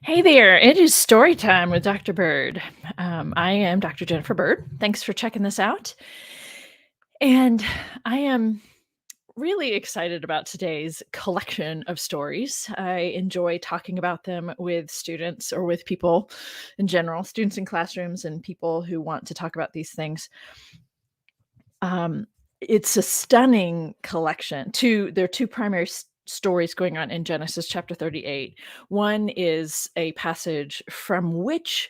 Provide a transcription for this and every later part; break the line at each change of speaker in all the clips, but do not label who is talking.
Hey there, it is story time with Dr. Bird. I am Dr. Jennifer Bird. Thanks for checking this out. And I am really excited about today's collection of stories. I enjoy talking about them with students or with people in general, students in classrooms and people who want to talk about these things. Um, it's a stunning collection. There are two primary stories going on in Genesis chapter 38. One is a passage from which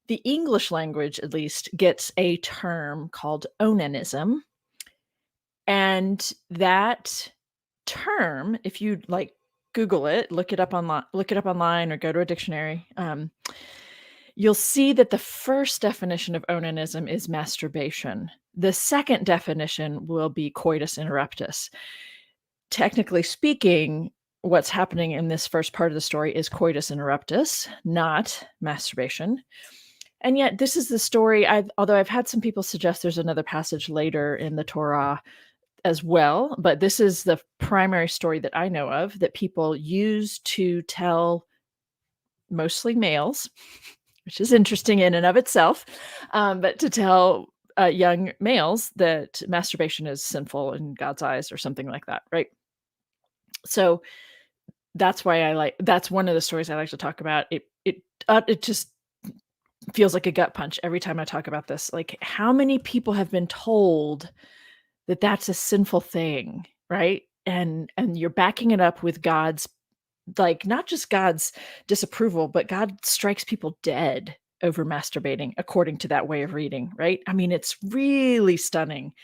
the English language, at least, gets a term called onanism. And that term, if you like Google it, look it up online or go to a dictionary, you'll see that the first definition of onanism is masturbation. The second definition will be coitus interruptus. Technically speaking, what's happening in this first part of the story is coitus interruptus, not masturbation. And yet, this is the story. Although I've had some people suggest there's another passage later in the Torah as well, but this is the primary story that I know of that people use to tell mostly males, which is interesting in and of itself, but to tell young males that masturbation is sinful in God's eyes or something like that, right? So that's one of the stories I like to talk about. It just feels like a gut punch every time I talk about this. Like, how many people have been told that that's a sinful thing, right? And you're backing it up with God's, like, not just God's disapproval, but God strikes people dead over masturbating according to that way of reading, right? I mean, it's really stunning.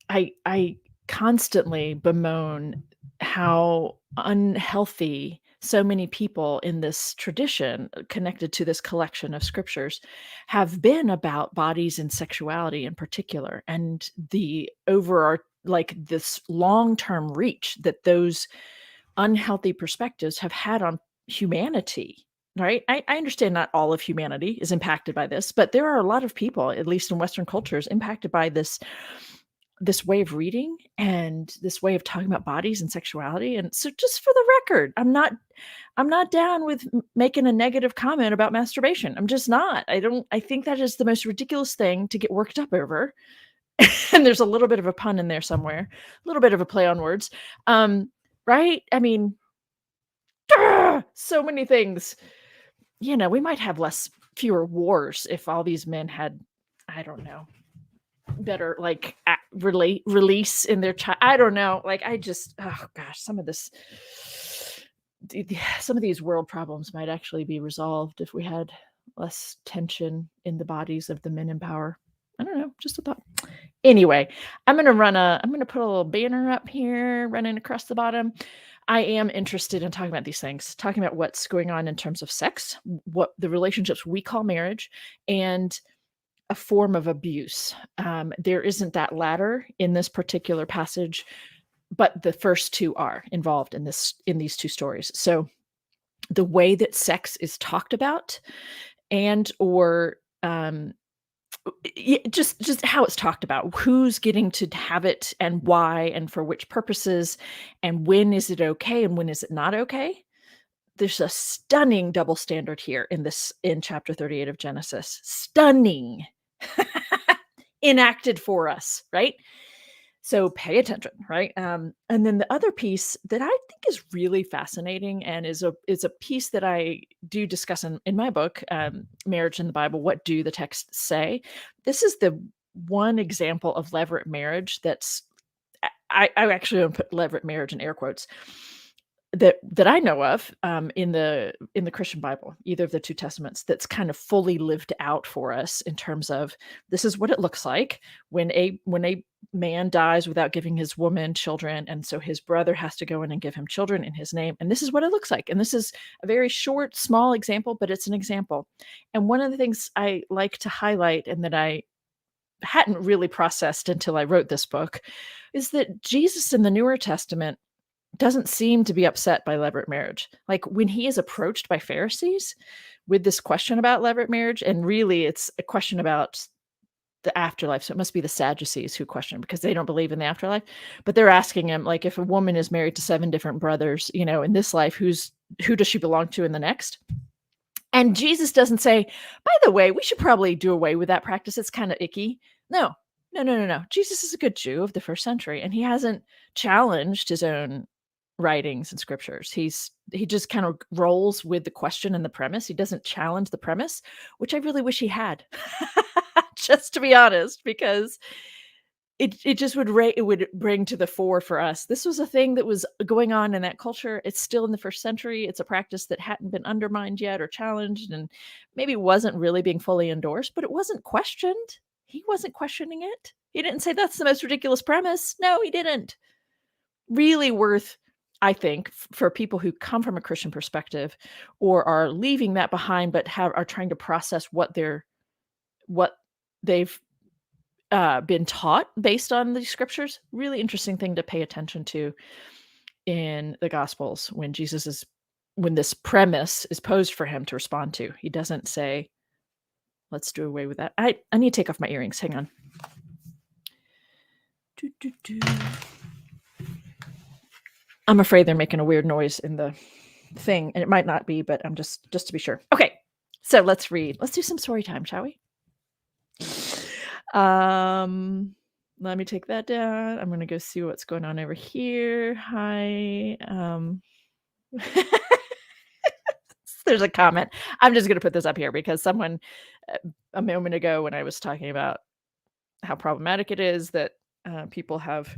I constantly bemoan how unhealthy so many people in this tradition connected to this collection of scriptures have been about bodies and sexuality in particular, and the like this long-term reach that those unhealthy perspectives have had on humanity, right? I understand not all of humanity is impacted by this, but there are a lot of people, at least in Western cultures, impacted by this way of reading and this way of talking about bodies and sexuality. And so, just for the record, I'm not down with making a negative comment about masturbation. I'm just not. I think that is the most ridiculous thing to get worked up over. And there's a little bit of a pun in there somewhere, a little bit of a play on words. Right? I mean, so many things. We might have fewer wars if all these men had, I don't know, better like release in their child. I don't know. Like, I just, oh gosh, some of these world problems might actually be resolved if we had less tension in the bodies of the men in power. I don't know, just a thought. Anyway, I'm gonna put a little banner up here running across the bottom. I am interested in talking about these things, talking about what's going on in terms of sex, what the relationships we call marriage, and a form of abuse. There isn't that latter in this particular passage, but the first two are involved in these two stories. So the way that sex is talked about, and or just how it's talked about, who's getting to have it and why and for which purposes, and when is it okay and when is it not okay. There's a stunning double standard here in chapter 38 of Genesis. Stunning. Enacted for us, right? So pay attention, right? And then the other piece that I think is really fascinating and is a piece that I do discuss in my book, Marriage in the Bible, What Do the Texts Say? This is the one example of levirate marriage that's, I actually don't put levirate marriage in air quotes, that I know of, in the Christian Bible, either of the two testaments, that's kind of fully lived out for us in terms of, this is what it looks like when a man dies without giving his woman children, and so his brother has to go in and give him children in his name, and this is what it looks like. And this is a very short, small example, but it's an example. And one of the things I like to highlight, and that I hadn't really processed until I wrote this book, is that Jesus in the Newer Testament doesn't seem to be upset by levirate marriage. Like, when he is approached by Pharisees with this question about levirate marriage, and really it's a question about the afterlife. So it must be the Sadducees who question, because they don't believe in the afterlife. But they're asking him, like, if a woman is married to 7 different brothers, in this life, who does she belong to in the next? And Jesus doesn't say, "By the way, we should probably do away with that practice. It's kind of icky." No. No, no, no, no. Jesus is a good Jew of the first century, and he hasn't challenged his own writings and scriptures. He just kind of rolls with the question and the premise. He doesn't challenge the premise, which I really wish he had. Just to be honest, because it just it would bring to the fore for us. This was a thing that was going on in that culture. It's still in the first century. It's a practice that hadn't been undermined yet or challenged, and maybe wasn't really being fully endorsed, but it wasn't questioned. He wasn't questioning it. He didn't say that's the most ridiculous premise. No, he didn't. Really worth, I think, for people who come from a Christian perspective or are leaving that behind, but are trying to process what they've been taught based on the scriptures. Really interesting thing to pay attention to in the Gospels when this premise is posed for him to respond to. He doesn't say, "Let's do away with that." I need to take off my earrings. Hang on. Doo, doo, doo. I'm afraid they're making a weird noise in the thing, and it might not be, but I'm just to be sure. Okay, so let's read. Let's do some story time, shall we? Let me take that down. I'm gonna go see what's going on over here. Hi. There's a comment. I'm just gonna put this up here because someone a moment ago when I was talking about how problematic it is that people have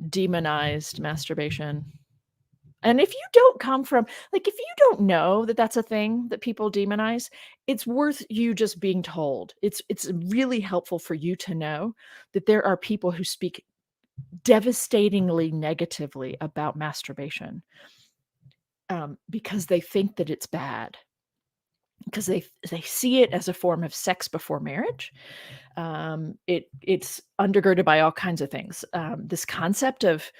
demonized masturbation. And if you don't come from, like, if you don't know that that's a thing that people demonize, it's worth you just being told. It's really helpful for you to know that there are people who speak devastatingly negatively about masturbation, because they think that it's bad, because they see it as a form of sex before marriage. It's undergirded by all kinds of things. This concept of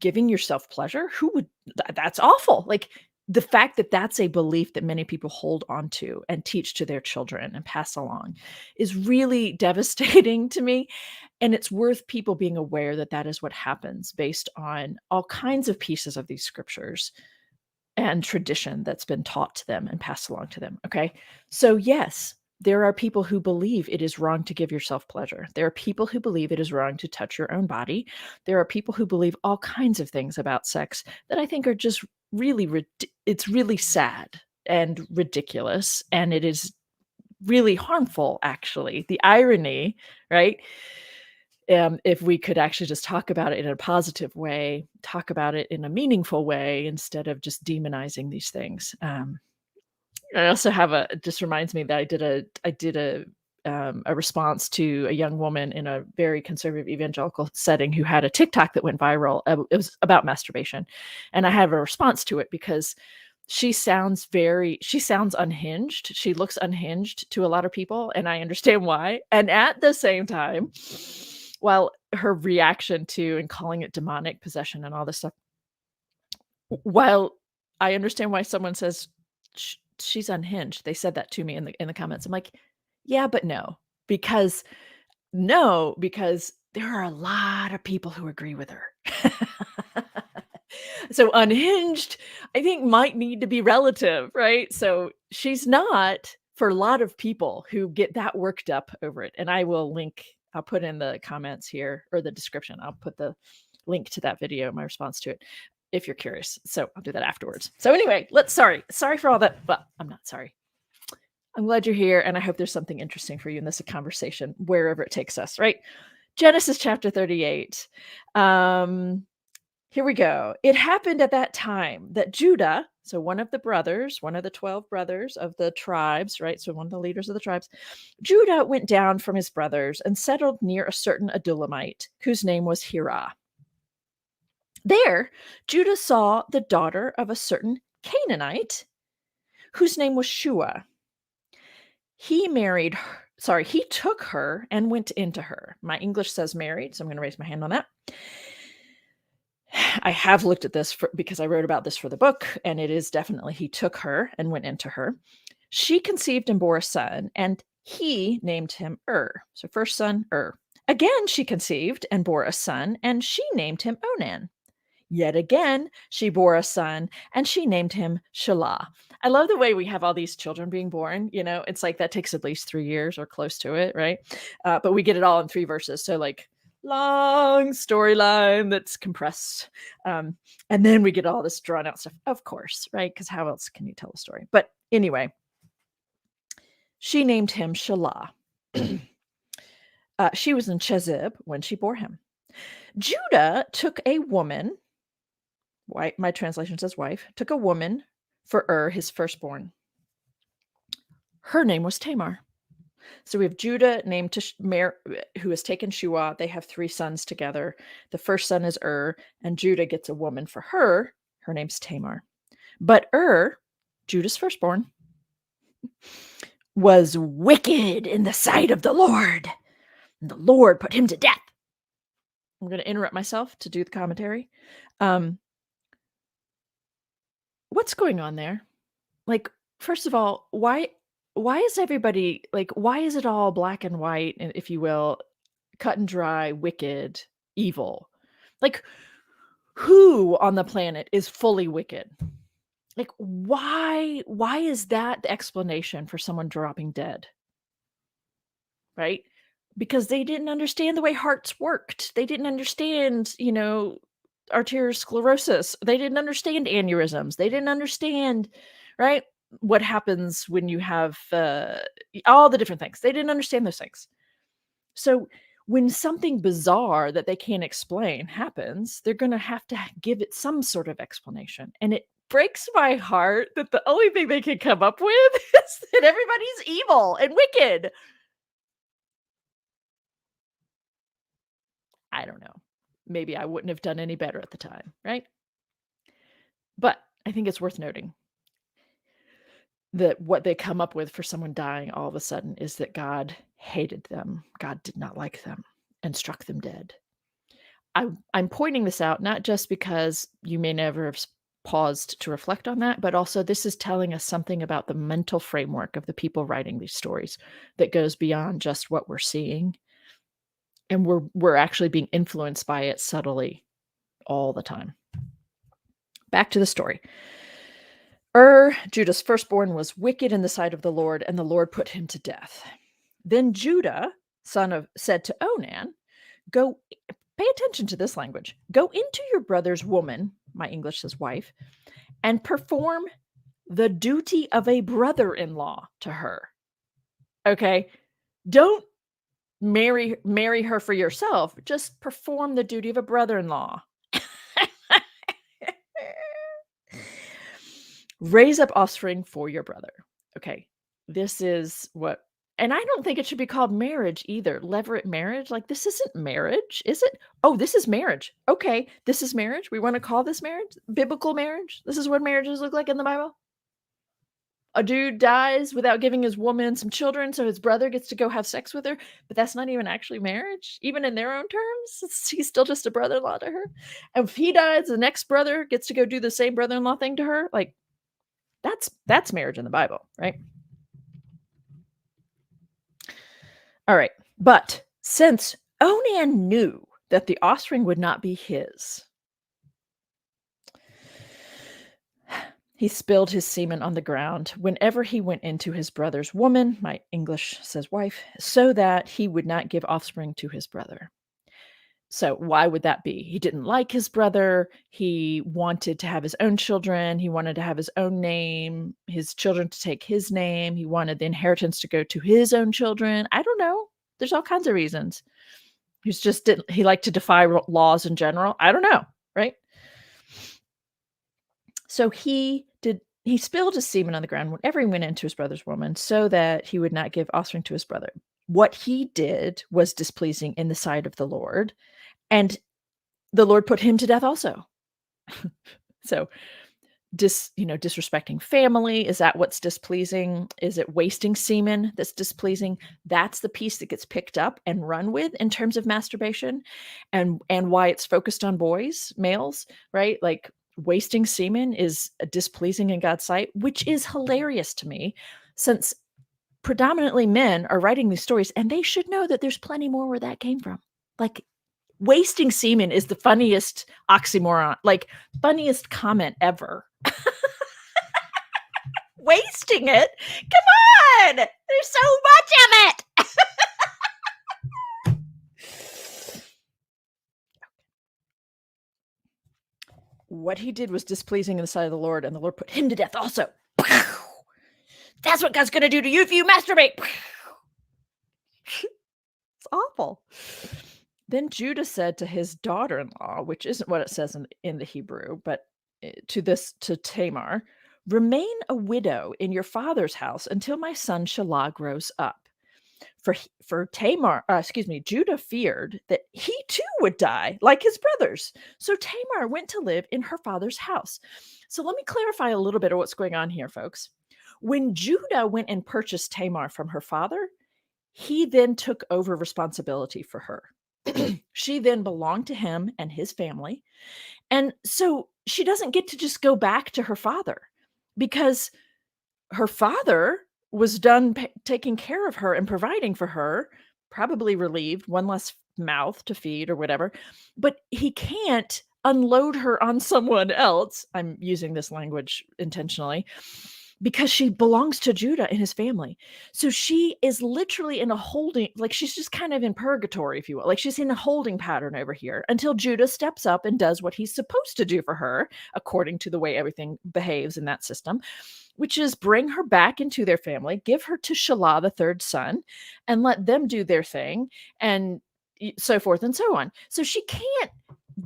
giving yourself pleasure. Who would? That's awful. Like, the fact that that's a belief that many people hold onto and teach to their children and pass along is really devastating to me. And it's worth people being aware that that is what happens based on all kinds of pieces of these scriptures and tradition that's been taught to them and passed along to them. Okay. So, yes, there are people who believe it is wrong to give yourself pleasure. There are people who believe it is wrong to touch your own body. There are people who believe all kinds of things about sex that I think are just really, it's really sad and ridiculous. And it is really harmful, actually. The irony, right? If we could actually just talk about it in a positive way, talk about it in a meaningful way instead of just demonizing these things. I also have it just reminds me that I did a response to a young woman in a very conservative evangelical setting who had a TikTok that went viral. It was about masturbation, and I have a response to it because she sounds unhinged. She looks unhinged to a lot of people, and I understand why. And at the same time, while her reaction to and calling it demonic possession and all this stuff, while I understand why someone says she's unhinged, they said that to me in the comments. I'm like, yeah, but no, because there are a lot of people who agree with her. So unhinged, I think, might need to be relative, right? So she's not for a lot of people who get that worked up over it. And I'll put in the comments here or the description. I'll put the link to that video, my response to it, if you're curious. So I'll do that afterwards. So anyway, sorry for all that. Well, I'm not sorry. I'm glad you're here, and I hope there's something interesting for you in this conversation, wherever it takes us, right? Genesis chapter 38. Here we go. It happened at that time that Judah, so one of the 12 brothers of the tribes, right? So one of the leaders of the tribes, Judah went down from his brothers and settled near a certain Adulamite, whose name was Hirah. There, Judah saw the daughter of a certain Canaanite, whose name was Shua. He took her and went into her. My English says married, so I'm going to raise my hand on that. I have looked at this because I wrote about this for the book, and it is definitely he took her and went into her. She conceived and bore a son, and he named him Er. So first son, Er. Again, she conceived and bore a son, and she named him Onan. Yet again, she bore a son, and she named him Shelah. I love the way we have all these children being born. It's like that takes at least 3 years or close to it, right? But we get it all in 3 verses. So, like, long storyline that's compressed. And then we get all this drawn out stuff, of course, right? Because how else can you tell a story? But anyway, she named him Shelah. She was in Chezib when she bore him. Judah took a woman, my translation says wife, took a woman for his firstborn. Her name was Tamar. So we have Judah named who has taken Shua. They have 3 sons together. The first son is and Judah gets a woman for her. Her name's Tamar. But Judah's firstborn, was wicked in the sight of the Lord, and the Lord put him to death. I'm going to interrupt myself to do the commentary. What's going on there? Like, first of all, why is everybody like, why is it all black and white, if you will, cut and dry, wicked, evil? Like, who on the planet is fully wicked? Like, why is that the explanation for someone dropping dead? Right? Because they didn't understand the way hearts worked. They didn't understand, arteriosclerosis. They didn't understand aneurysms. They didn't understand, right, what happens when you have all the different things. They didn't understand those things. So when something bizarre that they can't explain happens, they're going to have to give it some sort of explanation. And it breaks my heart that the only thing they can come up with is that everybody's evil and wicked. I don't know. Maybe I wouldn't have done any better at the time, right? But I think it's worth noting that what they come up with for someone dying all of a sudden is that God hated them. God did not like them and struck them dead. I'm pointing this out not just because you may never have paused to reflect on that, but also this is telling us something about the mental framework of the people writing these stories that goes beyond just what we're seeing. And we're actually being influenced by it subtly all the time. Back to the story. Judah's firstborn, was wicked in the sight of the Lord, and the Lord put him to death. Then Judah, said to Onan, "Go," pay attention to this language, "go into your brother's woman," my English says wife, "and perform the duty of a brother-in-law to her." Okay? Don't marry her for yourself. Just perform the duty of a brother-in-law. Raise up offspring for your brother. Okay, this is what, and I don't think it should be called marriage either. Levirate marriage, like, this isn't marriage, is it? Oh, this is marriage. Okay, this is marriage. We want to call this marriage, biblical marriage. This is what marriages look like in the Bible. A dude dies without giving his woman some children, so his brother gets to go have sex with her, but that's not even actually marriage, even in their own terms. He's still just a brother-in-law to her. And if he dies, the next brother gets to go do the same brother-in-law thing to her. Like, that's marriage in the Bible, right? All right. But since Onan knew that the offspring would not be his, he spilled his semen on the ground whenever he went into his brother's woman, my English says wife, so that he would not give offspring to his brother. So why would that be? He didn't like his brother. He wanted to have his own children. He wanted to have his own name, his children to take his name. He wanted the inheritance to go to his own children. I don't know. There's all kinds of reasons. He liked to defy laws in general. I don't know, right? So he spilled his semen on the ground whenever he went into his brother's woman, so that he would not give offspring to his brother. What he did was displeasing in the sight of the Lord, and the Lord put him to death also. So, disrespecting family, is that what's displeasing? Is it wasting semen that's displeasing? That's the piece that gets picked up and run with in terms of masturbation, and why it's focused on males, right? Like, wasting semen is displeasing in God's sight, which is hilarious to me, since predominantly men are writing these stories, and they should know that there's plenty more where that came from. Like, wasting semen is the funniest oxymoron, like, funniest comment ever. Wasting it? Come on! There's so much of it! What he did was displeasing in the sight of the Lord, and the Lord put him to death also. That's what God's gonna do to you if you masturbate. It's awful. Then Judah said to his daughter-in-law, which isn't what it says in the Hebrew, but to Tamar, remain a widow in your father's house until my son Shelah grows up. For Judah feared that he too would die like his brothers. So Tamar went to live in her father's house. So let me clarify a little bit of what's going on here, folks. When Judah went and purchased Tamar from her father, he then took over responsibility for her. She then belonged to him and his family. And so she doesn't get to just go back to her father because her father was done taking care of her and providing for her, probably relieved, one less mouth to feed or whatever, but he can't unload her on someone else. I'm using this language intentionally because she belongs to Judah and his family. So she is literally in a holding, like she's just kind of in purgatory, if you will. Like she's in a holding pattern over here until Judah steps up and does what he's supposed to do for her, according to the way everything behaves in that system, which is bring her back into their family, give her to Shelah, the third son, and let them do their thing, and so forth and so on. So she can't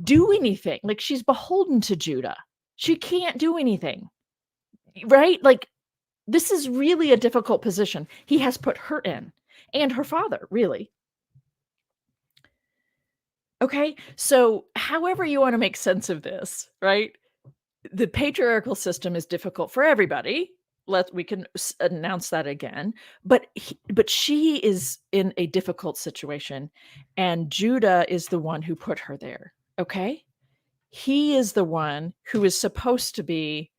do anything. Like she's beholden to Judah. She can't do anything. Right? Like, this is really a difficult position he has put her in, and her father, really. Okay, so however you want to make sense of this, right? The patriarchal system is difficult for everybody. We can announce that again. But she is in a difficult situation, and Judah is the one who put her there. Okay, he is the one who is supposed to be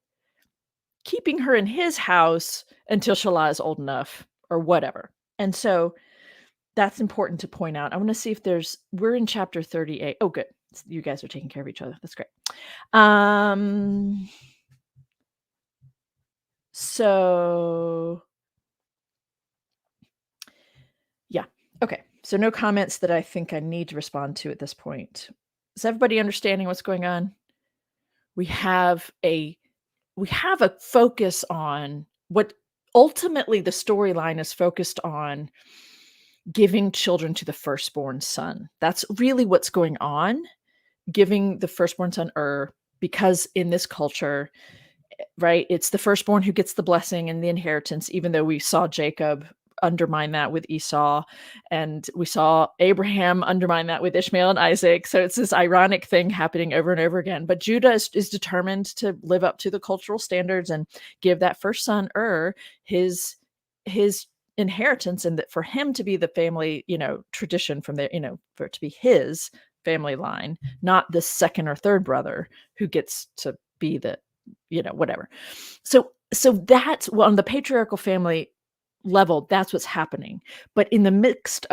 keeping her in his house until Shelah is old enough or whatever. And so that's important to point out. I want to see if we're in chapter 38. Oh, good. You guys are taking care of each other. That's great. So yeah. Okay. So no comments that I think I need to respond to at this point. Is everybody understanding what's going on? We have a focus on what ultimately the storyline is focused on: giving children to the firstborn son. That's really what's going on. Giving the firstborn son because in this culture, right, it's the firstborn who gets the blessing and the inheritance, even though we saw Jacob undermine that with Esau, and we saw Abraham undermine that with Ishmael and Isaac. So it's this ironic thing happening over and over again. But Judah is determined to live up to the cultural standards and give that first son his inheritance, and that for him to be the family, tradition from there, for it to be his family line, not the second or third brother who gets to be the, whatever. So that's, well, on the patriarchal family level, that's what's happening. But in the midst,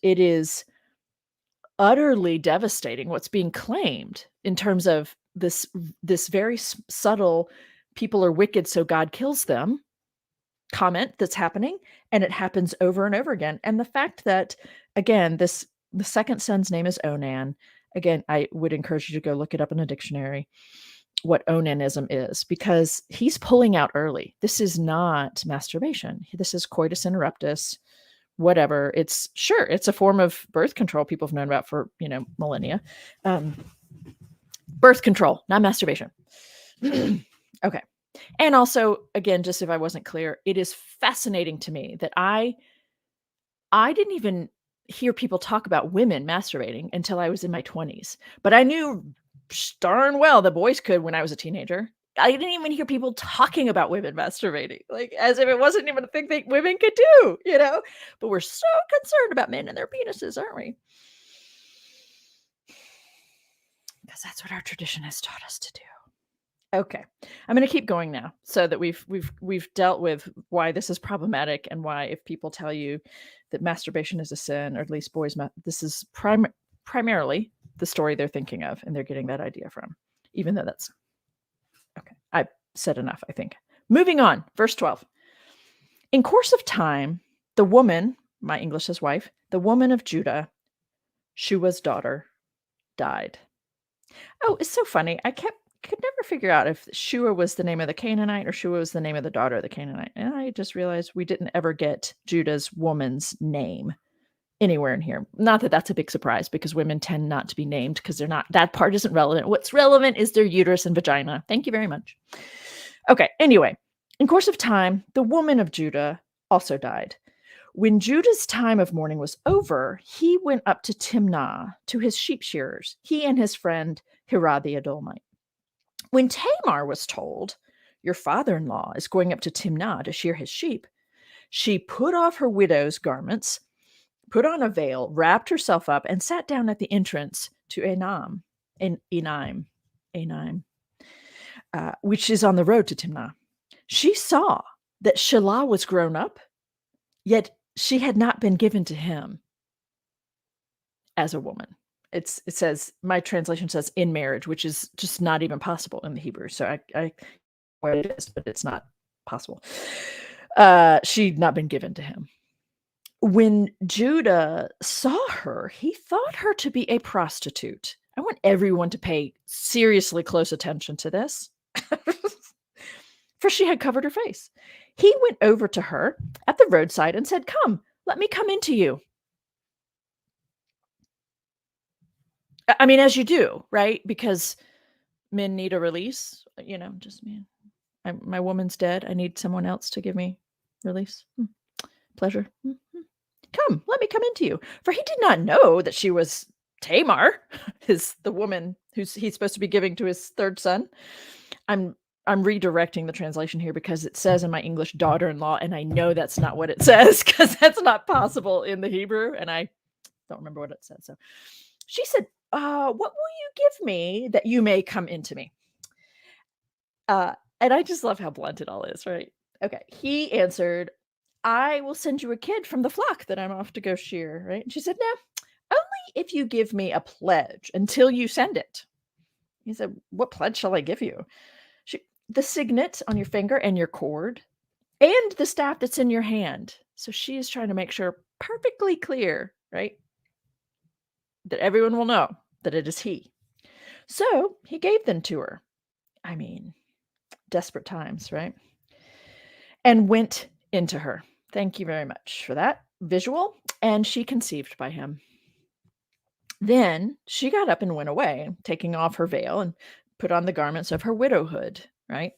it is utterly devastating what's being claimed in terms of this very subtle "people are wicked, so God kills them" comment that's happening, and it happens over and over again. And the fact that, again, the second son's name is Onan. Again, I would encourage you to go look it up in a dictionary, what onanism is, because he's pulling out early. This is not masturbation. This is coitus interruptus, whatever. It's a form of birth control people have known about for, millennia. Birth control, not masturbation. Okay. And also, again, just if I wasn't clear, it is fascinating to me that I didn't even hear people talk about women masturbating until I was in my 20s. But I knew darn well the boys could when I was a teenager. I didn't even hear people talking about women masturbating, like as if it wasn't even a thing that women could do, But we're so concerned about men and their penises, aren't we? Because that's what our tradition has taught us to do. Okay. I'm gonna keep going now so that we've dealt with why this is problematic and why if people tell you that masturbation is a sin, or at least this is primarily the story they're thinking of and they're getting that idea from, even though that's okay. I've said enough, I think. Moving on, verse 12. In course of time, the woman, my English says wife, the woman of Judah, Shua's daughter, died. Oh, it's so funny. Could never figure out if Shua was the name of the Canaanite or Shua was the name of the daughter of the Canaanite. And I just realized we didn't ever get Judah's woman's name anywhere in here. Not that that's a big surprise because women tend not to be named because they're not, that part isn't relevant. What's relevant is their uterus and vagina. Thank you very much. Okay, anyway, in course of time, the woman of Judah also died. When Judah's time of mourning was over, he went up to Timnah to his sheep shearers, he and his friend Hirah the Adullamite. When Tamar was told, your father-in-law is going up to Timnah to shear his sheep, she put off her widow's garments, put on a veil, wrapped herself up, and sat down at the entrance to Enaim, which is on the road to Timnah. She saw that Shelah was grown up, yet she had not been given to him as a woman. It says, my translation says in marriage, which is just not even possible in the Hebrew. So I what it is, but it's not possible. She'd not been given to him. When Judah saw her, he thought her to be a prostitute. I want everyone to pay seriously close attention to this. For she had covered her face. He went over to her at the roadside and said, "Come, let me come into you." I mean, as you do, right? Because men need a release. Just man. My woman's dead. I need someone else to give me release. Pleasure. Come, let me come into you. For he did not know that she was Tamar, the woman he's supposed to be giving to his third son. I'm redirecting the translation here because it says in my English daughter-in-law, and I know that's not what it says because that's not possible in the Hebrew, and I don't remember what it said. So she said, what will you give me that you may come into me? And I just love how blunt it all is, right? Okay. He answered, I will send you a kid from the flock that I'm off to go shear, right? And she said, no, only if you give me a pledge until you send it. He said, what pledge shall I give you? The signet on your finger and your cord and the staff that's in your hand. So she is trying to make sure perfectly clear, right? That everyone will know that it is he. So he gave them to her. I mean, desperate times, right? And went into her. Thank you very much for that visual. And she conceived by him. Then she got up and went away, taking off her veil and put on the garments of her widowhood, right?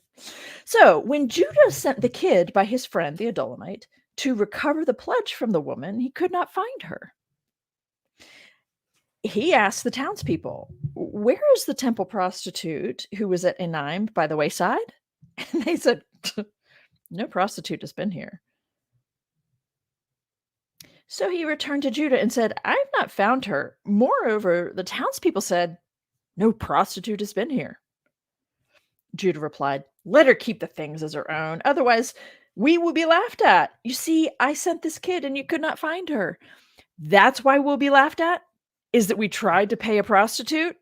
So when Judah sent the kid by his friend, the Adullamite, to recover the pledge from the woman, he could not find her. He asked the townspeople, where is the temple prostitute who was at Enaim by the wayside? And they said, no prostitute has been here. So he returned to Judah and said, I have not found her. Moreover, the townspeople said, no prostitute has been here. Judah replied, let her keep the things as her own. Otherwise, we will be laughed at. You see, I sent this kid and you could not find her. That's why we'll be laughed at, is that we tried to pay a prostitute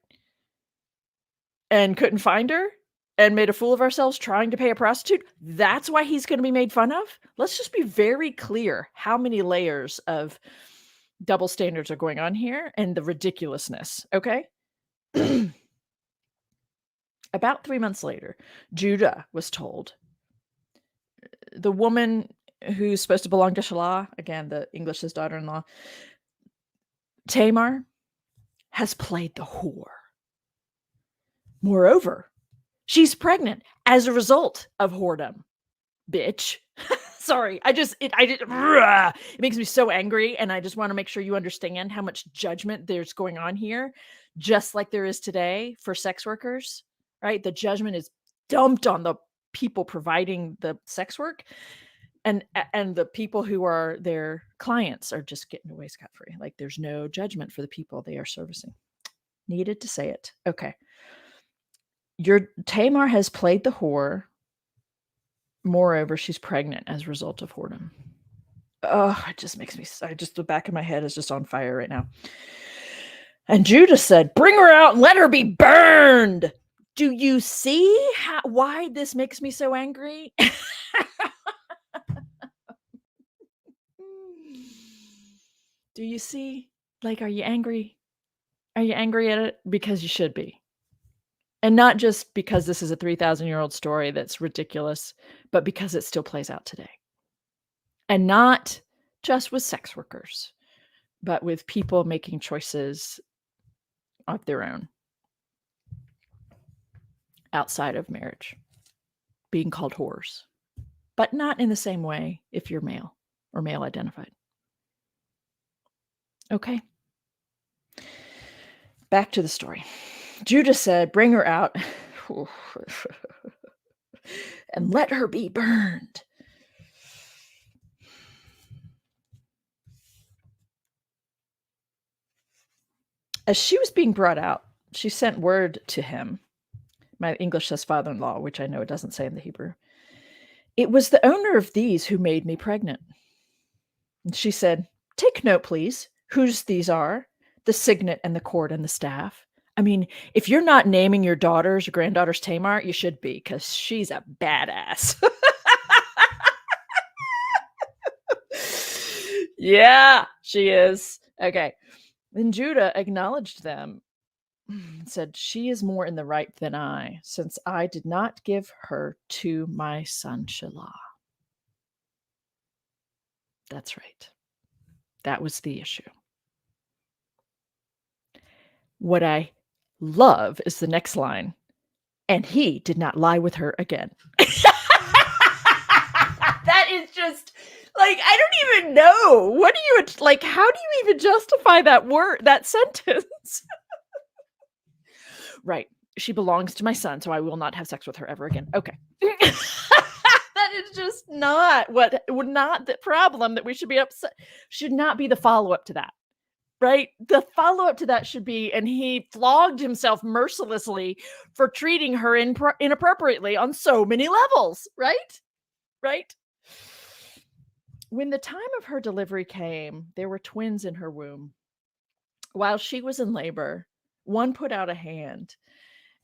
and couldn't find her and made a fool of ourselves trying to pay a prostitute. That's why he's going to be made fun of. Let's just be very clear how many layers of double standards are going on here and the ridiculousness. Okay. About 3 months later, Judah was told, the woman who's supposed to belong to Shelah, again, the English's daughter-in-law, Tamar, has played the whore. Moreover, she's pregnant as a result of whoredom. Bitch. Sorry, it makes me so angry, and I just want to make sure you understand how much judgment there's going on here, just like there is today for sex workers, right? The judgment is dumped on the people providing the sex work, and the people who are their clients are just getting away scot-free. Like there's no judgment for the people they are servicing. Needed to say it. Okay. Your Tamar has played the whore. Moreover, she's pregnant as a result of whoredom. Oh, it just makes me, the back of my head is just on fire right now. And Judah said, bring her out and let her be burned. Do you see why this makes me so angry? Do you see? Like, are you angry? Are you angry at it? Because you should be. And not just because this is a 3,000-year-old story that's ridiculous, but because it still plays out today. And not just with sex workers, but with people making choices of their own outside of marriage, being called whores, but not in the same way if you're male or male identified. Okay. Back to the story. Judah said, bring her out and let her be burned. As she was being brought out, she sent word to him. My English says father-in-law, which I know it doesn't say in the Hebrew. It was the owner of these who made me pregnant. And she said, take note, please, whose these are, the signet and the cord and the staff. I mean, if you're not naming your daughters or granddaughters Tamar, you should be, because she's a badass. Yeah, she is. Okay. Then Judah acknowledged them and said, she is more in the right than I, since I did not give her to my son Shelah. That's right. That was the issue. What I love is the next line. And he did not lie with her again. That is just like, I don't even know. What do you like? How do you even justify that sentence? Right. She belongs to my son, so I will not have sex with her ever again. Okay. That is just not the problem that we should be upset. Should not be the follow-up to that. Right? The follow-up to that should be, and he flogged himself mercilessly for treating her inappropriately on so many levels. Right? Right? When the time of her delivery came, there were twins in her womb. While she was in labor, one put out a hand,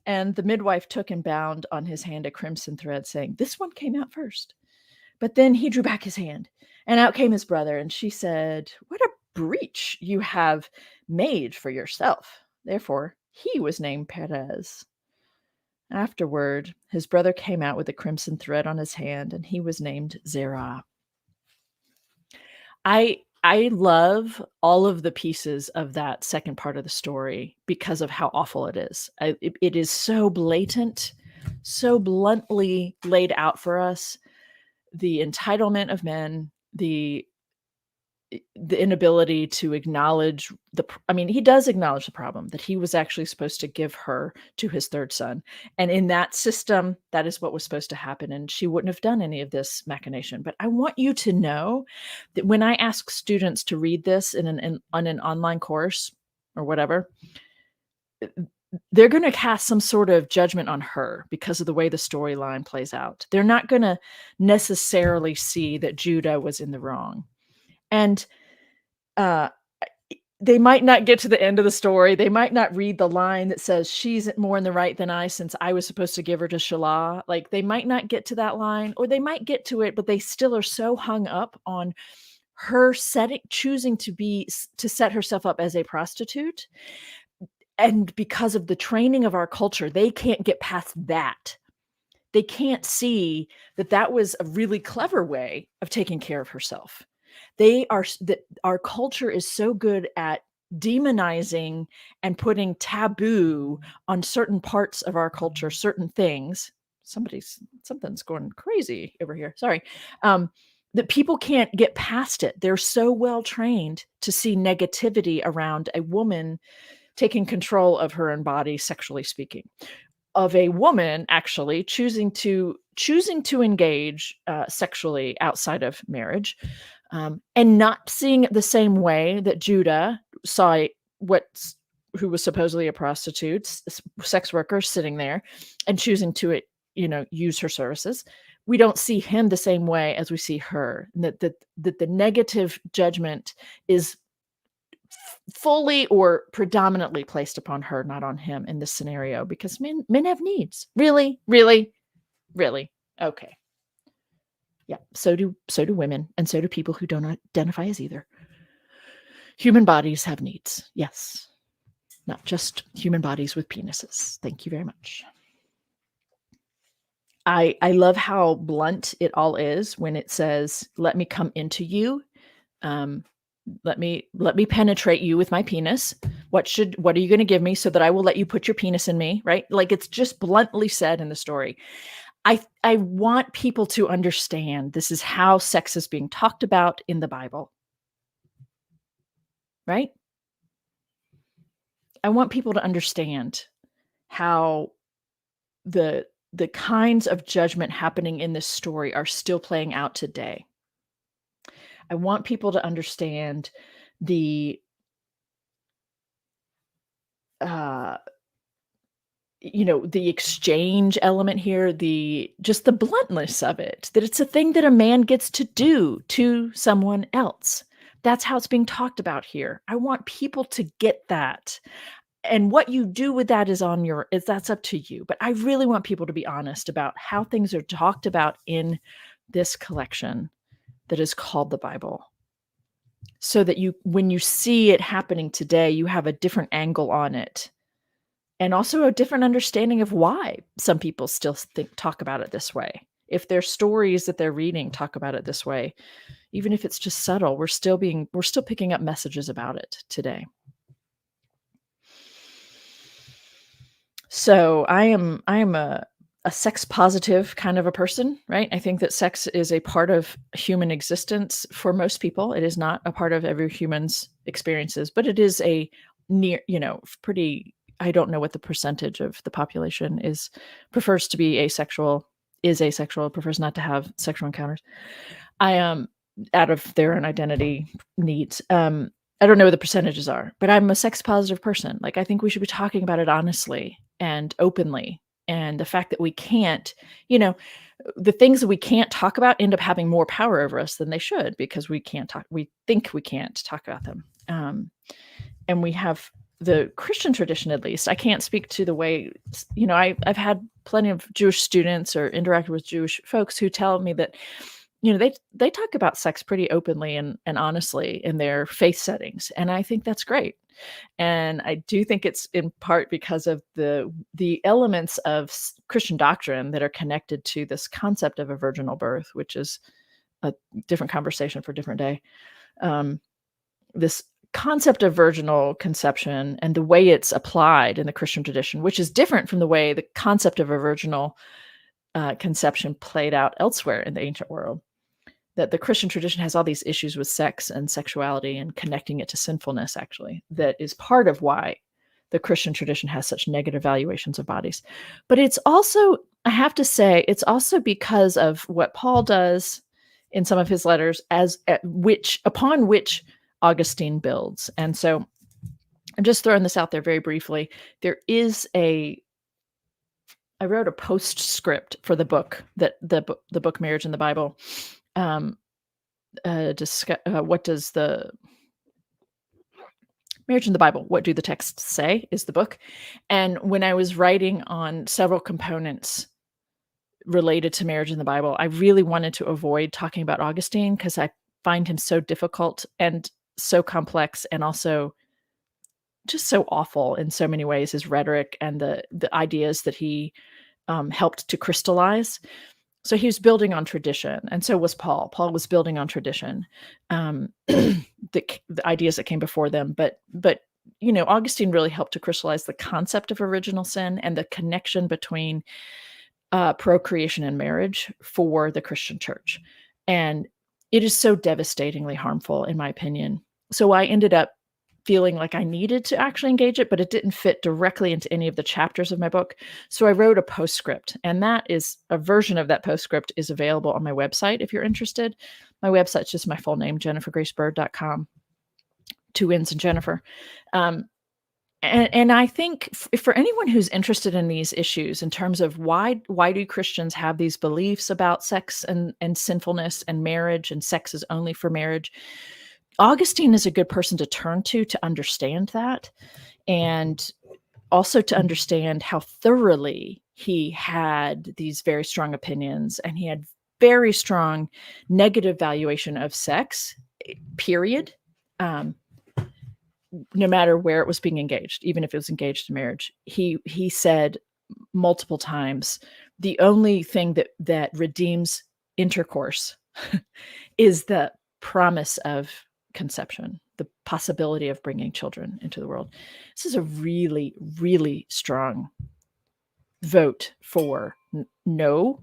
and the midwife took and bound on his hand a crimson thread, saying, this one came out first. But then he drew back his hand, and out came his brother, and she said, what a breach you have made for yourself. Therefore, he was named Perez. Afterward, his brother came out with a crimson thread on his hand, and he was named Zerah. I love all of the pieces of that second part of the story because of how awful it is. It is so blatant, so bluntly laid out for us. The entitlement of men, the inability to acknowledge he does acknowledge the problem that he was actually supposed to give her to his third son. And in that system, that is what was supposed to happen. And she wouldn't have done any of this machination. But I want you to know that when I ask students to read this on an online course or whatever, they're going to cast some sort of judgment on her because of the way the storyline plays out. They're not going to necessarily see that Judah was in the wrong. And they might not get to the end of the story. They might not read the line that says she's more in the right than I, since I was supposed to give her to Shelah. Like, they might not get to that line, or they might get to it, but they still are so hung up on her choosing to set herself up as a prostitute. And because of the training of our culture, they can't get past that. They can't see that that was a really clever way of taking care of herself. Our culture is so good at demonizing and putting taboo on certain parts of our culture, certain things. Something's going crazy over here. Sorry. That people can't get past it. They're so well trained to see negativity around a woman taking control of her own body, sexually speaking, of a woman actually choosing to engage sexually outside of marriage, and not seeing it the same way that Judah saw what who was supposedly a prostitute, sex worker, sitting there and choosing to, use her services. We don't see him the same way as we see her. And that the negative judgment is fully or predominantly placed upon her, not on him in this scenario, because men have needs. Really, really, really. Okay. Yeah. So do women, and so do people who don't identify as either. Human bodies have needs. Yes. Not just human bodies with penises. Thank you very much. I love how blunt it all is when it says, "Let me come into you. Let me penetrate you with my penis. What are you going to give me so that I will let you put your penis in me?" Right? Like, it's just bluntly said in the story. I want people to understand this is how sex is being talked about in the Bible. Right? I want people to understand how the kinds of judgment happening in this story are still playing out today. I want people to understand the uh the exchange element here, just the bluntness of it, that it's a thing that a man gets to do to someone else. That's how it's being talked about here. I want people to get that. And what you do with that that's up to you. But I really want people to be honest about how things are talked about in this collection that is called the Bible. So that when you see it happening today, you have a different angle on it. And also a different understanding of why some people still talk about it this way. If their stories that they're reading talk about it this way, even if it's just subtle, we're still picking up messages about it today. So I am a sex positive kind of a person, right? I think that sex is a part of human existence for most people. It is not a part of every human's experiences, but it is a pretty, I don't know what the percentage of the population prefers to be asexual, prefers not to have sexual encounters. I am out of their own identity needs. I don't know what the percentages are, but I'm a sex positive person. Like, I think we should be talking about it honestly and openly. And the fact that we can't, the things that we can't talk about end up having more power over us than they should, because we think we can't talk about them. And we have the Christian tradition, at least. I can't speak to the way, I've had plenty of Jewish students or interacted with Jewish folks who tell me that, they talk about sex pretty openly and honestly in their faith settings. And I think that's great. And I do think it's in part because of the elements of Christian doctrine that are connected to this concept of a virginal birth, which is a different conversation for a different day. This concept of virginal conception and the way it's applied in the Christian tradition, which is different from the way the concept of a virginal conception played out elsewhere in the ancient world. That the Christian tradition has all these issues with sex and sexuality and connecting it to sinfulness, actually, that is part of why the Christian tradition has such negative valuations of bodies. But it's also, I have to say, it's also because of what Paul does in some of his letters, upon which Augustine builds. And so I'm just throwing this out there very briefly. I wrote a postscript for the book, the book Marriage in the Bible. What does the Marriage in the Bible, what do the texts say, is the book. And when I was writing on several components related to marriage in the Bible, I really wanted to avoid talking about Augustine, because I find him so difficult and so complex, and also just so awful in so many ways, his rhetoric and the ideas that he helped to crystallize. So he was building on tradition, and so was Paul. Paul was building on tradition, the ideas that came before them. But Augustine really helped to crystallize the concept of original sin and the connection between procreation and marriage for the Christian church. And it is so devastatingly harmful, in my opinion. So I ended up feeling like I needed to actually engage it, but it didn't fit directly into any of the chapters of my book. So I wrote a postscript, and that is a version of that postscript is available on my website if you're interested. My website's just my full name, jennifergracebird.com. 2 N's in Jennifer. And I think for anyone who's interested in these issues in terms of why do Christians have these beliefs about sex and sinfulness and marriage and sex is only for marriage, Augustine is a good person to turn to understand that, and also to understand how thoroughly he had these very strong opinions, and he had very strong negative valuation of sex, period. Um, no matter where it was being engaged, even if it was engaged in marriage. He said multiple times, the only thing that redeems intercourse is the promise of conception, the possibility of bringing children into the world. This is a really, really strong vote for no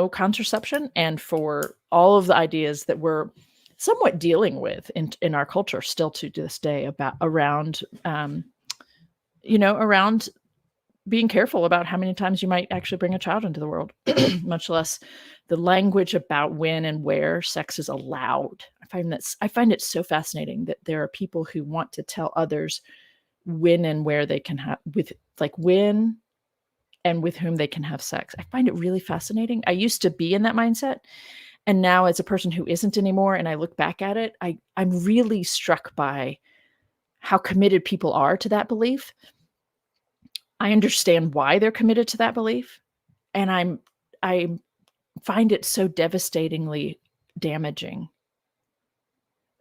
contraception, and for all of the ideas that we're somewhat dealing with in our culture still to this day about around around being careful about how many times you might actually bring a child into the world, much less the language about when and where sex is allowed. I find it so fascinating that there are people who want to tell others when and where they can have, with like when and with whom they can have sex. I find it really fascinating. I used to be in that mindset. And now, as a person who isn't anymore, and I look back at it, I'm really struck by how committed people are to that belief. I understand why they're committed to that belief. And I find it so devastatingly damaging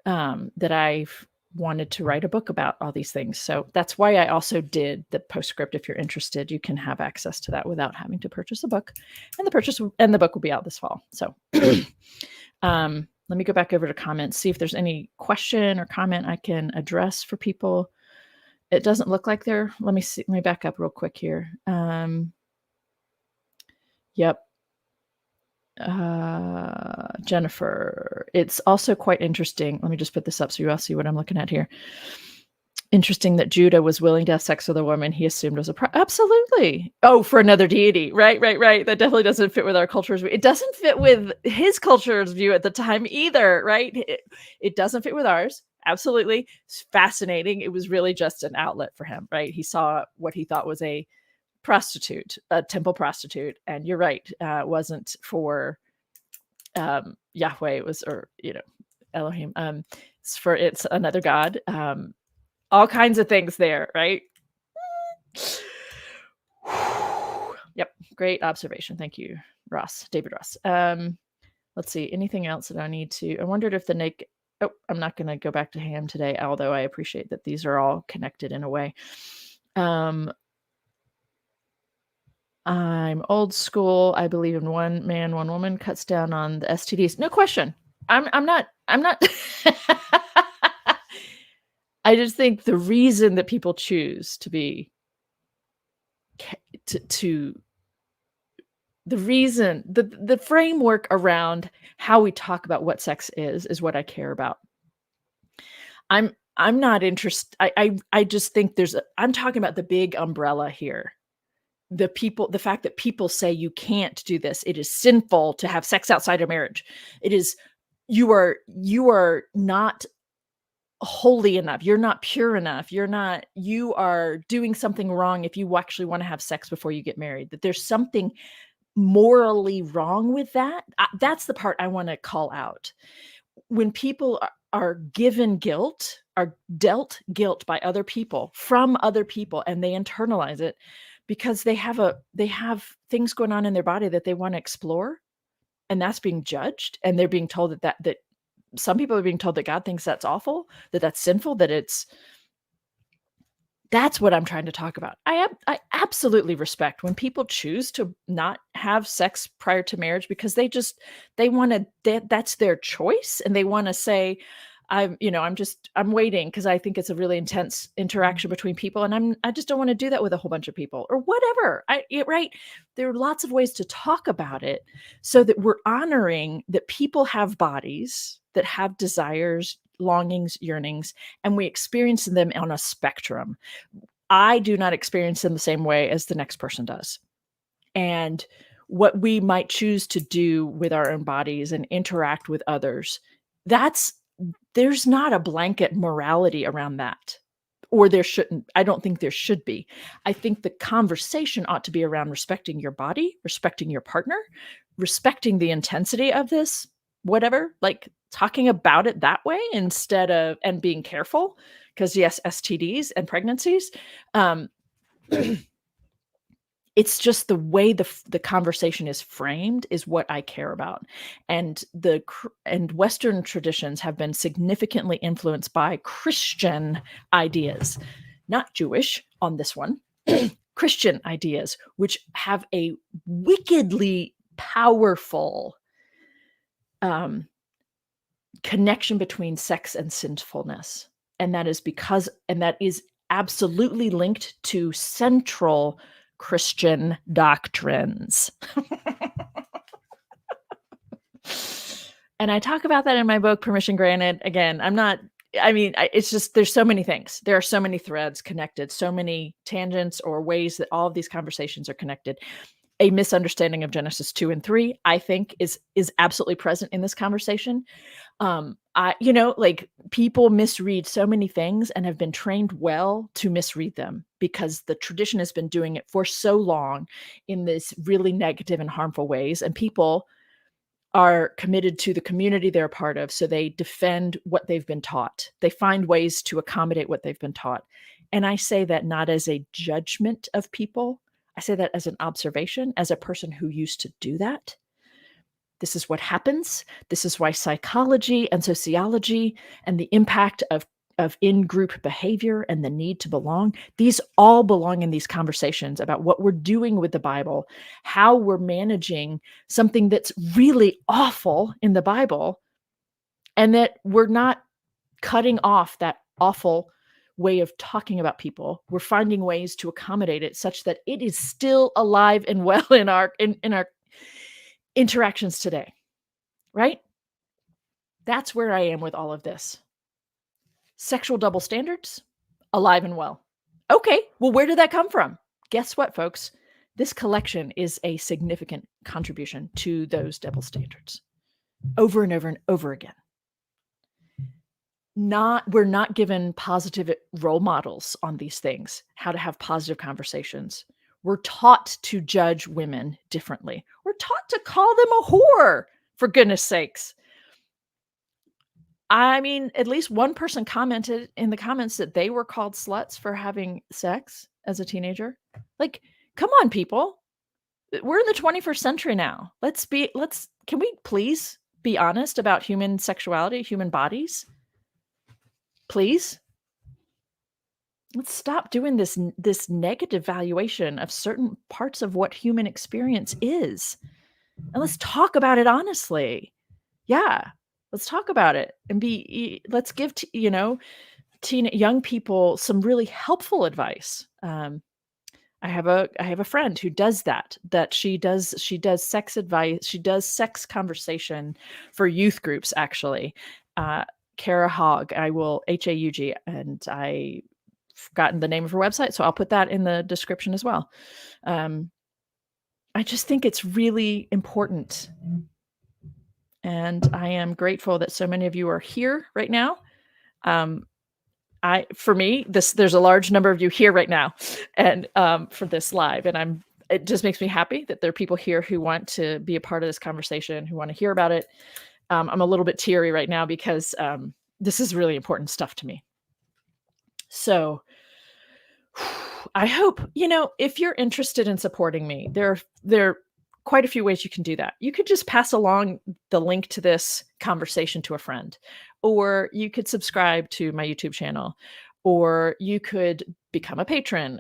that I've wanted to write a book about all these things. So that's why I also did the postscript. If you're interested, you can have access to that without having to purchase a book, and the book will be out this fall. So let me go back over to comments, see if there's any question or comment I can address for people. It doesn't look like there. Let me back up real quick here. Yep. Jennifer, it's also quite interesting. Let me just put this up so you all see what I'm looking at here. Interesting that Judah was willing to have sex with a woman he assumed was absolutely. Oh, for another deity. Right. That definitely doesn't fit with our culture's view. It doesn't fit with his culture's view at the time either, right? It doesn't fit with ours. Absolutely. It's fascinating. It was really just an outlet for him, right? He saw what he thought was a prostitute, a temple prostitute. And you're right. It wasn't for Yahweh. It was, or, Elohim. It's another god. All kinds of things there, right? Yep. Great observation. Thank you, David Ross. Let's see. Anything else that I need to? I wondered if the naked. Oh, I'm not going to go back to Ham today, although I appreciate that these are all connected in a way. I'm old school. I believe in one man, one woman, cuts down on the STDs. No question. I'm not. I just think the reason that people choose to be the framework around how we talk about what sex is what I care about. I'm not interested. I just think I'm talking about the big umbrella here. The fact that people say you can't do this. It is sinful to have sex outside of marriage. It is, you are not holy enough. You're not pure enough. You are doing something wrong if you actually want to have sex before you get married. That there's something morally wrong with that. That's the part I want to call out. When people are given guilt, are dealt guilt by other people, from other people, and they internalize it because they have things going on in their body that they want to explore, and that's being judged, and they're being told that some people are being told that God thinks that's awful, that that's sinful, that's what I'm trying to talk about. I absolutely respect when people choose to not have sex prior to marriage because they want to, that's their choice. And they want to say, I'm waiting because I think it's a really intense interaction between people. And I just don't want to do that with a whole bunch of people or whatever. Right. There are lots of ways to talk about it so that we're honoring that people have bodies that have desires, longings, yearnings, and we experience them on a spectrum. I do not experience them the same way as the next person does. And what we might choose to do with our own bodies and interact with others, there's not a blanket morality around that or there shouldn't. I don't think there should be. I think the conversation ought to be around respecting your body, respecting your partner, respecting the intensity of this, whatever, like talking about it that way instead of, and being careful, because yes, STDs and pregnancies. Um, it's just the way the conversation is framed is what I care about. And and Western traditions have been significantly influenced by Christian ideas, not Jewish on this one, Christian ideas, which have a wickedly powerful connection between sex and sinfulness. And that is absolutely linked to central Christian doctrines. And I talk about that in my book, Permission Granted. Again, it's just, there's so many things. There are so many threads connected, so many tangents or ways that all of these conversations are connected. A misunderstanding of Genesis 2 and 3, I think, is absolutely present in this conversation. Like, people misread so many things and have been trained well to misread them because the tradition has been doing it for so long in this really negative and harmful ways. And people are committed to the community they're a part of. So they defend what they've been taught. They find ways to accommodate what they've been taught. And I say that not as a judgment of people. I say that as an observation, as a person who used to do that. This is what happens. This is why psychology and sociology and the impact of in-group behavior and the need to belong, these all belong in these conversations about what we're doing with the Bible, how we're managing something that's really awful in the Bible, and that we're not cutting off that awful way of talking about people. We're finding ways to accommodate it such that it is still alive and well in our interactions today, right? That's where I am with all of this. Sexual double standards, alive and well. Okay, well, where did that come from? Guess what, folks? This collection is a significant contribution to those double standards. Over and over and over again. We're not given positive role models on these things, how to have positive conversations. We're taught to judge women differently. We're taught to call them a whore, for goodness sakes. I mean, at least one person commented in the comments that they were called sluts for having sex as a teenager. Like, come on, people. We're in the 21st century now. Can we please be honest about human sexuality, human bodies? Please? Let's stop doing this negative valuation of certain parts of what human experience is. And let's talk about it honestly. Yeah. Let's talk about it and let's give, young people some really helpful advice. I have a friend who does that she does sex advice. She does sex conversation for youth groups, actually. Kara Haug, Haug, and I've forgotten the name of her website, so I'll put that in the description as well. I just think it's really important. And I am grateful that so many of you are here right now. For me, there's a large number of you here right now, and for this live, and it just makes me happy that there are people here who want to be a part of this conversation, who want to hear about it. I'm a little bit teary right now because this is really important stuff to me. So I hope, if you're interested in supporting me, there are quite a few ways you can do that. You could just pass along the link to this conversation to a friend, or you could subscribe to my YouTube channel, or you could become a patron.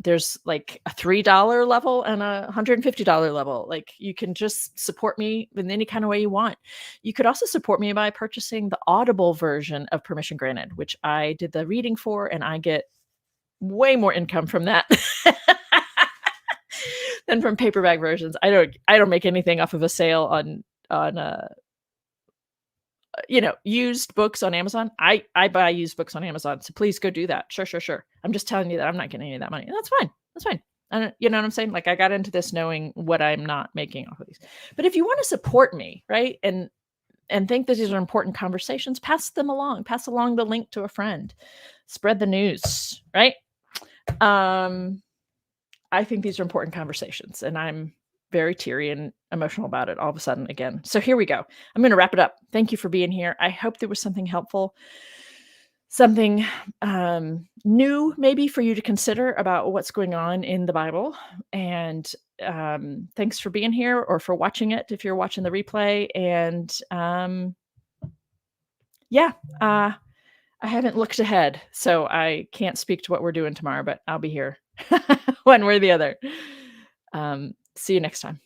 There's like a $3 level and a $150 level. Like, you can just support me in any kind of way you want. You could also support me by purchasing the Audible version of Permission Granted, which I did the reading for, and I get way more income from that than from paperback versions. I don't make anything off of a sale on used books on Amazon. I buy used books on Amazon, so please go do that. Sure. I'm just telling you that I'm not getting any of that money. And that's fine. You know what I'm saying? Like, I got into this knowing what I'm not making off of these. But if you want to support me, right, and and think that these are important conversations, pass them along. Pass along the link to a friend. Spread the news, right? Um, I think these are important conversations, and I'm very teary and emotional about it all of a sudden again. So here we go. I'm going to wrap it up. Thank you for being here. I hope there was something helpful, something new maybe for you to consider about what's going on in the Bible. And thanks for being here or for watching it if you're watching the replay. And yeah, I haven't looked ahead, so I can't speak to what we're doing tomorrow, but I'll be here one way or the other. See you next time.